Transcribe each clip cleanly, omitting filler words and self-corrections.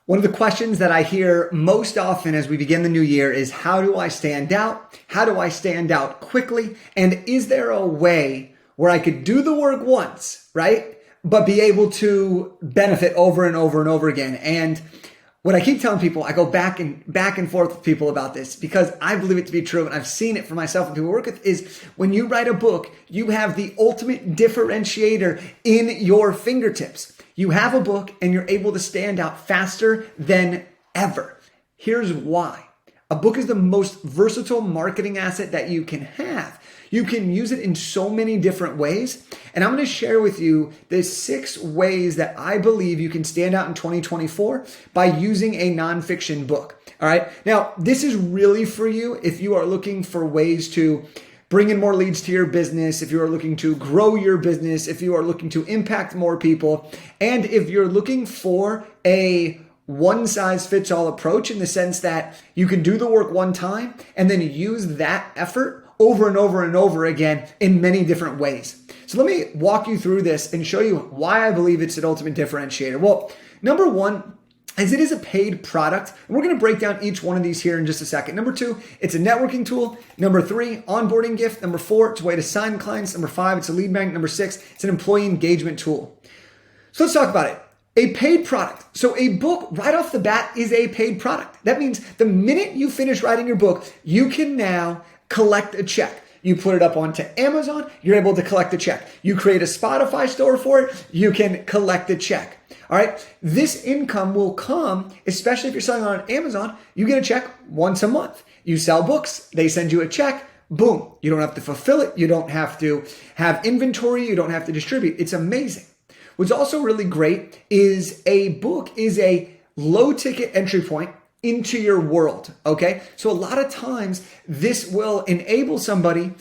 One of the questions that I hear most often as we begin the new year is, how do I stand out? How do I stand out quickly? And is there a way where I could do the work once, right? But be able to benefit over and over and over again. And what I keep telling people, I go back and forth with people about this because I believe it to be true. And I've seen it for myself and people I work with, is when you write a book, you have the ultimate differentiator in your fingertips. You have a book and you're able to stand out faster than ever. Here's why. A book is the most versatile marketing asset that you can have. You can use it in so many different ways. And I'm going to share with you the 6 ways that I believe you can stand out in 2024 by using a nonfiction book. All right. Now, this is really for you if you are looking for ways to bring in more leads to your business, if you are looking to grow your business, if you are looking to impact more people, and if you're looking for a one-size-fits-all approach in the sense that you can do the work one time and then use that effort over and over and over again in many different ways. So let me walk you through this and show you why I believe it's an ultimate differentiator. Well, number one, as it is a paid product, and we're going to break down each one of these here in just a second. Number 2, it's a networking tool. Number 3, onboarding gift. Number 4, it's a way to sign clients. Number 5, it's a lead magnet. Number 6, it's an employee engagement tool. So let's talk about it. A paid product. So a book right off the bat is a paid product. That means the minute you finish writing your book, you can now collect a check. You put it up onto Amazon, you're able to collect a check. You create a Spotify store for it, you can collect a check. All right. This income will come, especially if you're selling on Amazon, you get a check once a month. You sell books, they send you a check, boom. You don't have to fulfill it. You don't have to have inventory. You don't have to distribute. It's amazing. What's also really great is a book is a low ticket entry point into your world. Okay. So a lot of times this will enable somebody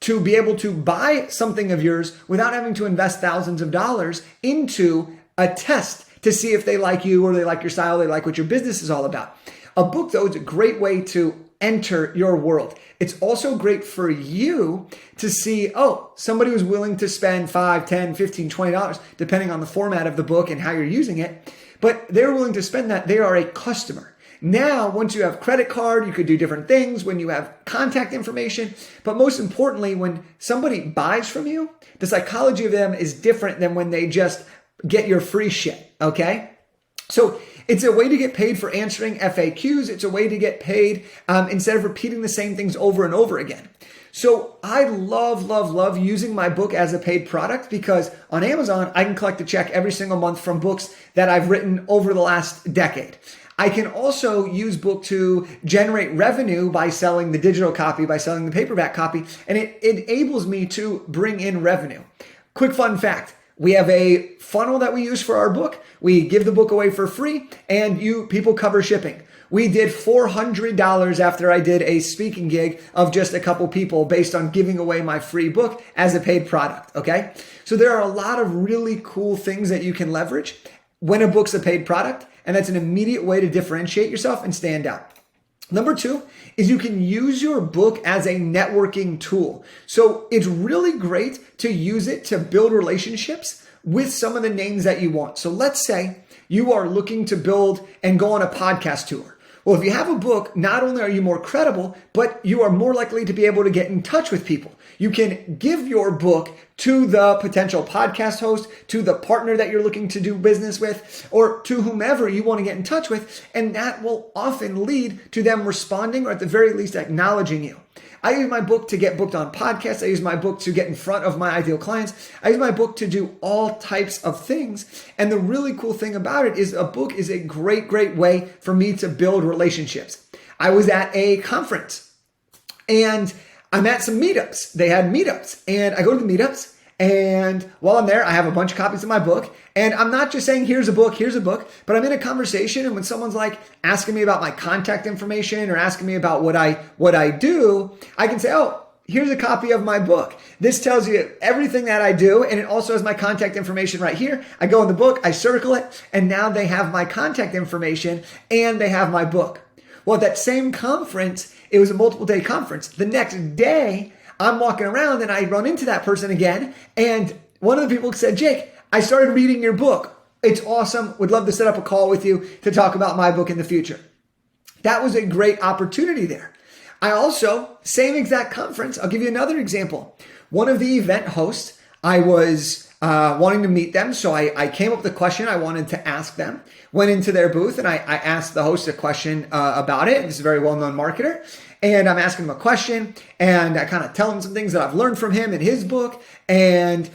to be able to buy something of yours without having to invest thousands of dollars into a test to see if they like you or they like your style, they like what your business is all about. A book, though, is a great way to enter your world. It's also great for you to see, oh, somebody was willing to spend $5, $10, $15, $20, depending on the format of the book and how you're using it, but they're willing to spend that. They are a customer. Now, once you have credit card, you could do different things when you have contact information. But most importantly, when somebody buys from you, the psychology of them is different than when they just get your free shit, okay? So it's a way to get paid for answering FAQs. It's a way to get paid instead of repeating the same things over and over again. So I love using my book as a paid product because on Amazon, I can collect a check every single month from books that I've written over the last decade. I can also use book to generate revenue by selling the digital copy, by selling the paperback copy, and it enables me to bring in revenue. Quick fun fact. We have a funnel that we use for our book. We give the book away for free and people cover shipping. We did $400 after I did a speaking gig of just a couple people based on giving away my free book as a paid product. Okay. So there are a lot of really cool things that you can leverage when a book's a paid product. And that's an immediate way to differentiate yourself and stand out. Number 2 is you can use your book as a networking tool. So it's really great to use it to build relationships with some of the names that you want. So let's say you are looking to build and go on a podcast tour. Well, if you have a book, not only are you more credible, but you are more likely to be able to get in touch with people. You can give your book to the potential podcast host, to the partner that you're looking to do business with, or to whomever you want to get in touch with. And that will often lead to them responding or at the very least acknowledging you. I use my book to get booked on podcasts. I use my book to get in front of my ideal clients. I use my book to do all types of things. And the really cool thing about it is a book is a great way for me to build relationships. I was at a conference and I'm at some meetups. They had meetups and I go to the meetups. And while I'm there, I have a bunch of copies of my book. And I'm not just saying, here's a book, but I'm in a conversation. And when someone's like asking me about my contact information or asking me about what I do, I can say, oh, here's a copy of my book. This tells you everything that I do. And it also has my contact information right here. I go in the book, I circle it, and now they have my contact information and they have my book. Well, at that same conference, it was a multiple day conference. The next day, I'm walking around and I run into that person again. And one of the people said, Jake, I started reading your book. It's awesome. Would love to set up a call with you to talk about my book in the future. That was a great opportunity there. I also, same exact conference, I'll give you another example. One of the event hosts, I was wanting to meet them, so I came up with a question I wanted to ask them, went into their booth, and I asked the host a question about it. This is a very well-known marketer, and I'm asking him a question, and I kind of tell him some things that I've learned from him in his book, and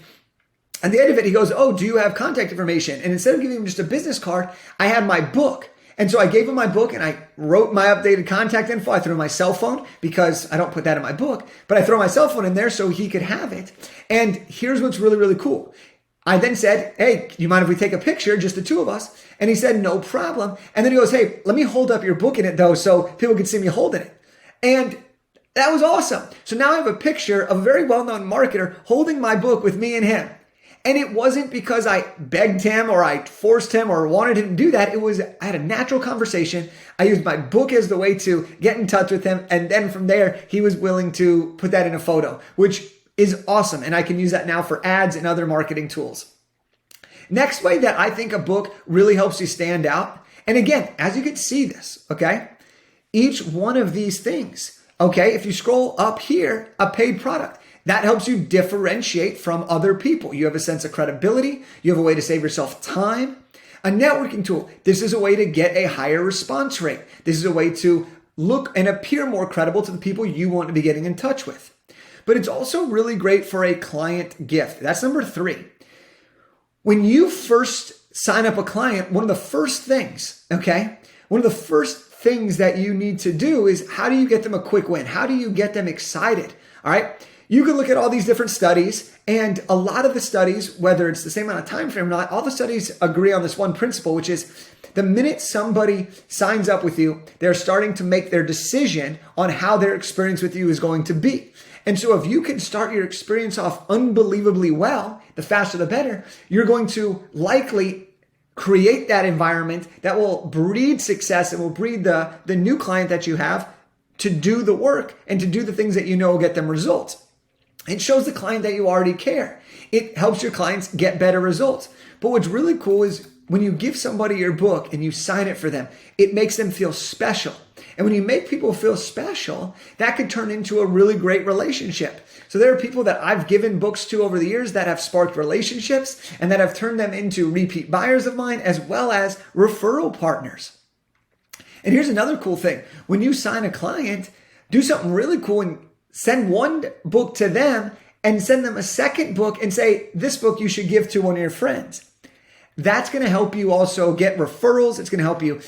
at the end of it, he goes, "Oh, do you have contact information?" And instead of giving him just a business card, I had my book. And so I gave him my book and I wrote my updated contact info. I threw my cell phone because I don't put that in my book, but I throw my cell phone in there so he could have it. And here's what's really, really cool. I then said, "Hey, do you mind if we take a picture, just the two of us?" And he said, "No problem." And then he goes, "Hey, let me hold up your book in it though so people can see me holding it." And that was awesome. So now I have a picture of a very well-known marketer holding my book with me and him. And it wasn't because I begged him or I forced him or wanted him to do that. It was, I had a natural conversation. I used my book as the way to get in touch with him. And then from there, he was willing to put that in a photo, which is awesome. And I can use that now for ads and other marketing tools. Next way that I think a book really helps you stand out. And again, as you can see this, okay, each one of these things, okay, if you scroll up here, a paid product. That helps you differentiate from other people. You have a sense of credibility. You have a way to save yourself time. A networking tool. This is a way to get a higher response rate. This is a way to look and appear more credible to the people you want to be getting in touch with. But it's also really great for a client gift. That's number 3. When you first sign up a client, one of the first things that you need to do is, how do you get them a quick win? How do you get them excited? All right. You can look at all these different studies, and a lot of the studies, whether it's the same amount of time frame or not, all the studies agree on this one principle, which is the minute somebody signs up with you, they're starting to make their decision on how their experience with you is going to be. And so if you can start your experience off unbelievably well, the faster the better, you're going to likely create that environment that will breed success and will breed the new client that you have to do the work and to do the things that you know will get them results. It shows the client that you already care. It helps your clients get better results. But what's really cool is when you give somebody your book and you sign it for them, it makes them feel special. And when you make people feel special, that could turn into a really great relationship. So there are people that I've given books to over the years that have sparked relationships and that have turned them into repeat buyers of mine as well as referral partners. And here's another cool thing. When you sign a client, do something really cool and send one book to them and send them a second book and say, "This book you should give to one of your friends." That's going to help you also get referrals. It's going to help you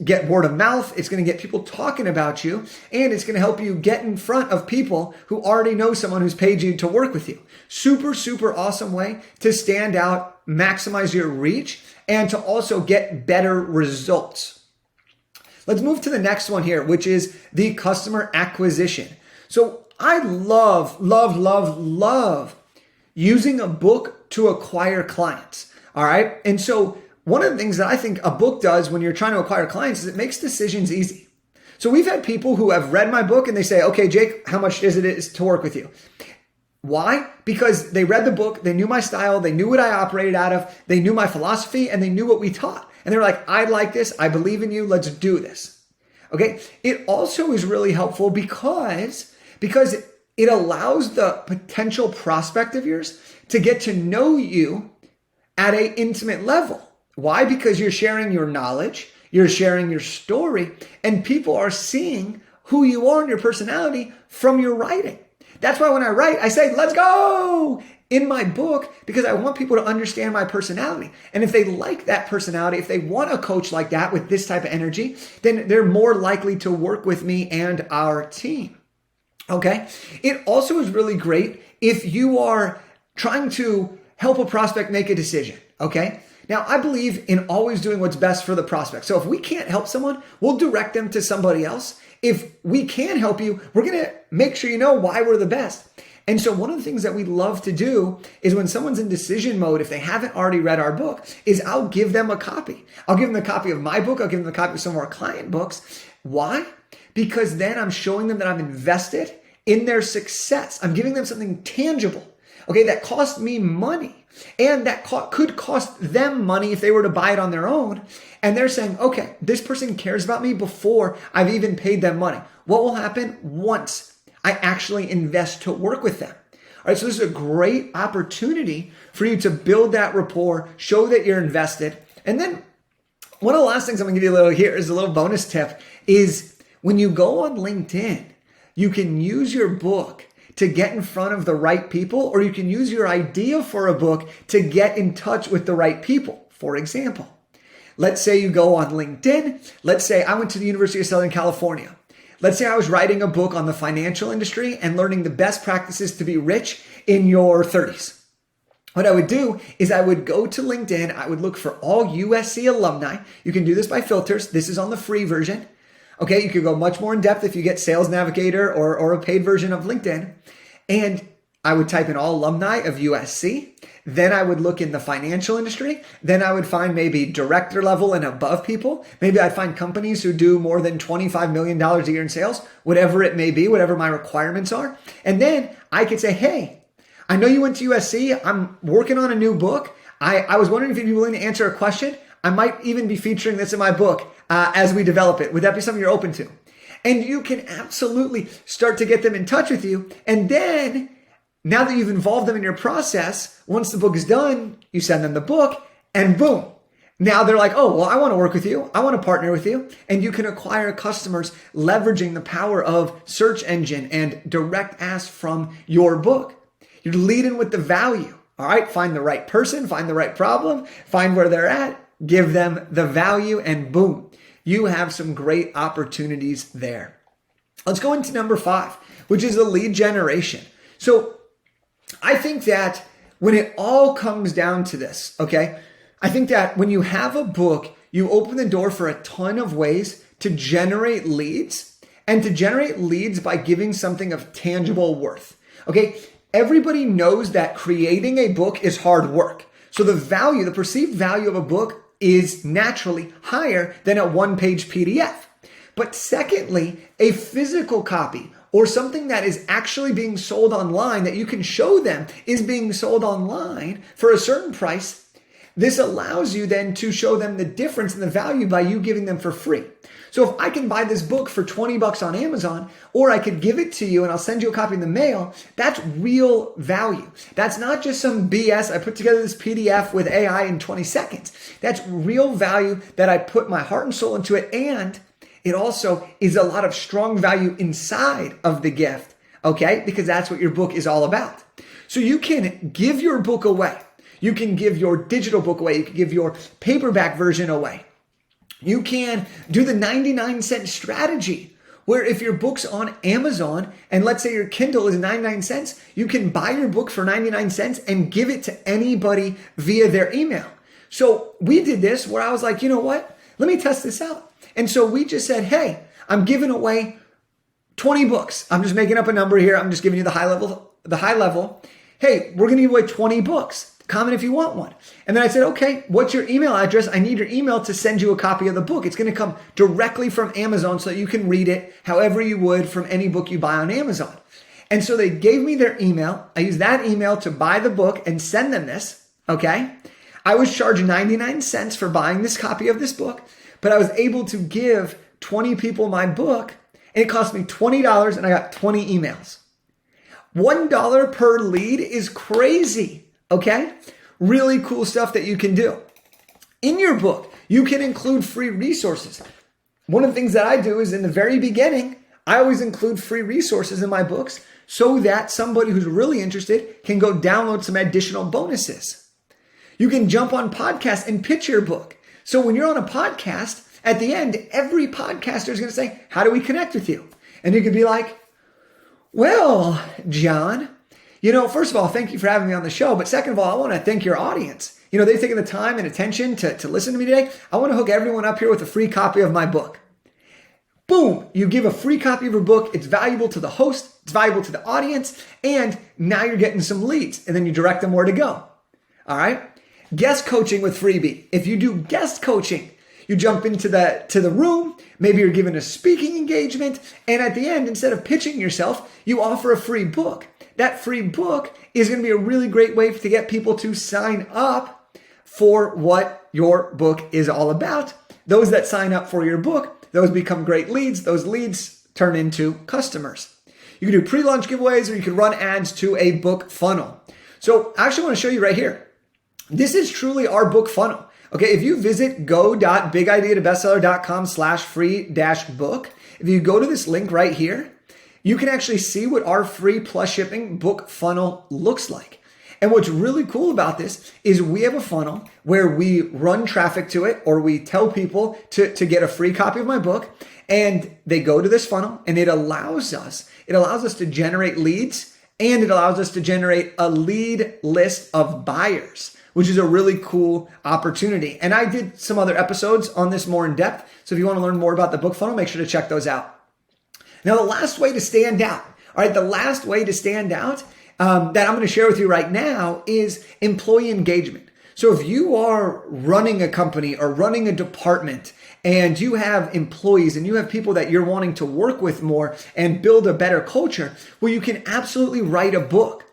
get word of mouth. It's going to get people talking about you. And it's going to help you get in front of people who already know someone who's paid you to work with you. Super, super awesome way to stand out, maximize your reach, and to also get better results. Let's move to the next one here, which is the customer acquisition. So I love using a book to acquire clients. All right. And so one of the things that I think a book does when you're trying to acquire clients is it makes decisions easy. So we've had people who have read my book and they say, "Okay, Jake, how much is it to work with you?" Why? Because they read the book, they knew my style, they knew what I operated out of, they knew my philosophy, and they knew what we taught. And they were like, "I like this, I believe in you, let's do this." Okay. It also is really helpful because it allows the potential prospect of yours to get to know you at an intimate level. Why? Because you're sharing your knowledge, you're sharing your story, and people are seeing who you are and your personality from your writing. That's why when I write, I say, "Let's go," in my book, because I want people to understand my personality. And if they like that personality, if they want a coach like that with this type of energy, then they're more likely to work with me and our team. Okay. It also is really great if you are trying to help a prospect make a decision. Okay. Now, I believe in always doing what's best for the prospect. So if we can't help someone, we'll direct them to somebody else. If we can help you, we're going to make sure you know why we're the best. And so one of the things that we love to do is when someone's in decision mode, if they haven't already read our book, is I'll give them a copy. I'll give them a copy of my book. I'll give them a copy of some of our client books. Why? Because then I'm showing them that I'm invested in their success. I'm giving them something tangible, okay, that cost me money. And that could cost them money if they were to buy it on their own. And they're saying, okay, this person cares about me before I've even paid them money. What will happen once I actually invest to work with them? All right, so this is a great opportunity for you to build that rapport, show that you're invested. And then one of the last things I'm gonna give you a little bonus tip is when you go on LinkedIn, you can use your book to get in front of the right people, or you can use your idea for a book to get in touch with the right people. For example, let's say you go on LinkedIn. Let's say I went to the University of Southern California. Let's say I was writing a book on the financial industry and learning the best practices to be rich in your 30s. What I would do is I would go to LinkedIn. I would look for all USC alumni. You can do this by filters. This is on the free version. Okay, you could go much more in depth if you get Sales Navigator or a paid version of LinkedIn. And I would type in all alumni of USC. Then I would look in the financial industry. Then I would find maybe director level and above people. Maybe I'd find companies who do more than $25 million a year in sales, whatever it may be, whatever my requirements are. And then I could say, hey, I know you went to USC. I'm working on a new book. I was wondering if you'd be willing to answer a question. I might even be featuring this in my book as we develop it. Would that be something you're open to? And you can absolutely start to get them in touch with you. And then now that you've involved them in your process, once the book is done, you send them the book and boom. Now they're like, oh, well, I want to work with you. I want to partner with you. And you can acquire customers leveraging the power of search engine and direct ask from your book. You're leading with the value. All right. Find the right person, find the right problem, find where they're at, give them the value, and boom, you have some great opportunities there. Let's go into number 5, which is the lead generation. So I think that when it all comes down to this, okay, I think that when you have a book, you open the door for a ton of ways to generate leads, and to generate leads by giving something of tangible worth. Okay, everybody knows that creating a book is hard work. So the perceived value of a book is naturally higher than a one-page PDF. But secondly, a physical copy or something that is actually being sold online that you can show them is being sold online for a certain price. This allows you then to show them the difference in the value by you giving them for free. So if I can buy this book for $20 on Amazon, or I could give it to you and I'll send you a copy in the mail, that's real value. That's not just some BS. I put together this PDF with AI in 20 seconds. That's real value that I put my heart and soul into it. And it also is a lot of strong value inside of the gift, okay? Because that's what your book is all about. So you can give your book away. You can give your digital book away. You can give your paperback version away. You can do the 99-cent strategy, where if your book's on Amazon and let's say your Kindle is 99 cents, you can buy your book for 99 cents and give it to anybody via their email. So we did this where I was like, you know what? Let me test this out. And so we just said, hey, I'm giving away 20 books. I'm just making up a number here. I'm just giving you the high level. Hey, we're going to give away 20 books. Comment if you want one. And then I said, okay, what's your email address? I need your email to send you a copy of the book. It's going to come directly from Amazon so that you can read it however you would from any book you buy on Amazon. And so they gave me their email. I used that email to buy the book and send them this. Okay. I was charged 99 cents for buying this copy of this book, but I was able to give 20 people my book and it cost me $20 and I got 20 emails. $1 per lead is crazy. Okay? Really cool stuff that you can do. In your book, you can include free resources. One of the things that I do is in the very beginning, I always include free resources in my books so that somebody who's really interested can go download some additional bonuses. You can jump on podcasts and pitch your book. So when you're on a podcast, at the end, every podcaster is going to say, how do we connect with you? And you could be like, well, John, first of all, thank you for having me on the show. But second of all, I want to thank your audience. They've taken the time and attention to listen to me today. I want to hook everyone up here with a free copy of my book. Boom, you give a free copy of your book. It's valuable to the host. It's valuable to the audience. And now you're getting some leads. And then you direct them where to go. All right. Guest coaching with freebie. If you do guest coaching, you jump into the room. Maybe you're given a speaking engagement. And at the end, instead of pitching yourself, you offer a free book. that free book is going to be a really great way to get people to sign up for what your book is all about. Those that sign up for your book, those become great leads. Those leads turn into customers. You can do pre-launch giveaways, or you can run ads to a book funnel. So I actually want to show you right here. This is truly our book funnel. Okay, if you visit go.bigideatobestseller.com/free-book, if you go to this link right here, you can actually see what our free plus shipping book funnel looks like. And what's really cool about this is we have a funnel where we run traffic to it, or we tell people to get a free copy of my book, and they go to this funnel, and it allows us to generate leads, and it allows us to generate a lead list of buyers, which is a really cool opportunity. And I did some other episodes on this more in depth. So if you want to learn more about the book funnel, make sure to check those out. Now, the last way to stand out, that I'm going to share with you right now is employee engagement. So if you are running a company or running a department and you have employees and you have people that you're wanting to work with more and build a better culture, well, you can absolutely write a book.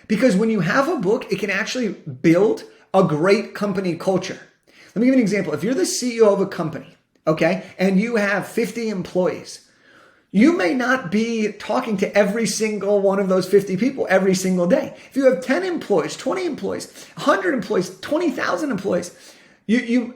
Because when you have a book, it can actually build a great company culture. Let me give you an example. If you're the CEO of a company, okay, and you have 50 employees, you may not be talking to every single one of those 50 people every single day. If you have 10 employees, 20 employees, 100 employees, 20,000 employees, you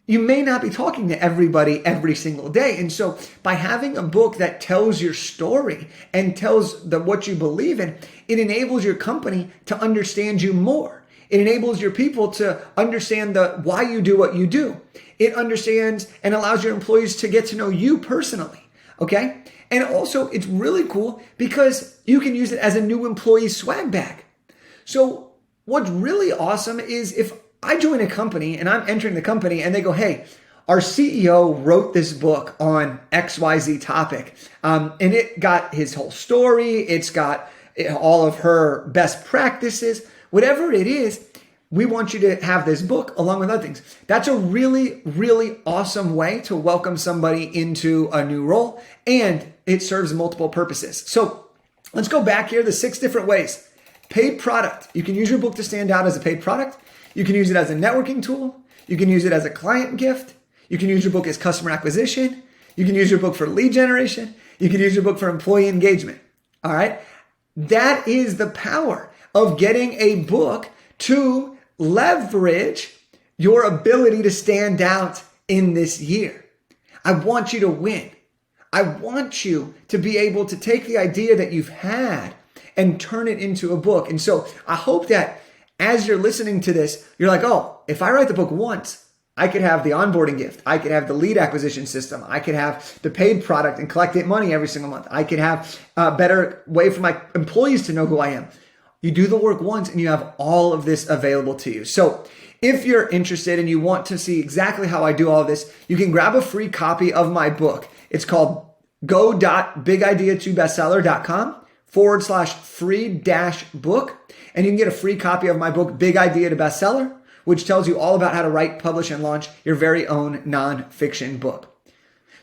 may not be talking to everybody every single day. And so by having a book that tells your story and tells what you believe in, it enables your company to understand you more. It enables your people to understand why you do what you do. It understands and allows your employees to get to know you personally. Okay? And also, it's really cool because you can use it as a new employee swag bag. So what's really awesome is if I join a company and I'm entering the company and they go, hey, our CEO wrote this book on XYZ topic. And it got his whole story. It's got all of her best practices, whatever it is. We want you to have this book along with other things. That's a really, really awesome way to welcome somebody into a new role, and it serves multiple purposes. So let's go back here. The 6 different ways. Paid product. You can use your book to stand out as a paid product. You can use it as a networking tool. You can use it as a client gift. You can use your book as customer acquisition. You can use your book for lead generation. You can use your book for employee engagement. All right. That is the power of getting a book to leverage your ability to stand out in this year. I want you to win. I want you to be able to take the idea that you've had and turn it into a book. And so I hope that as you're listening to this, you're like, oh, if I write the book once, I could have the onboarding gift. I could have the lead acquisition system. I could have the paid product and collect it money every single month. I could have a better way for my employees to know who I am. You do the work once and you have all of this available to you. So if you're interested and you want to see exactly how I do all of this, you can grab a free copy of my book. It's called go.bigideatobestseller.com/free-book. And you can get a free copy of my book, Big Idea to Bestseller, which tells you all about how to write, publish, and launch your very own nonfiction book.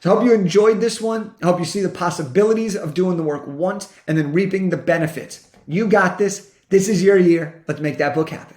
So I hope you enjoyed this one. I hope you see the possibilities of doing the work once and then reaping the benefits. You got this. This is your year. Let's make that book happen.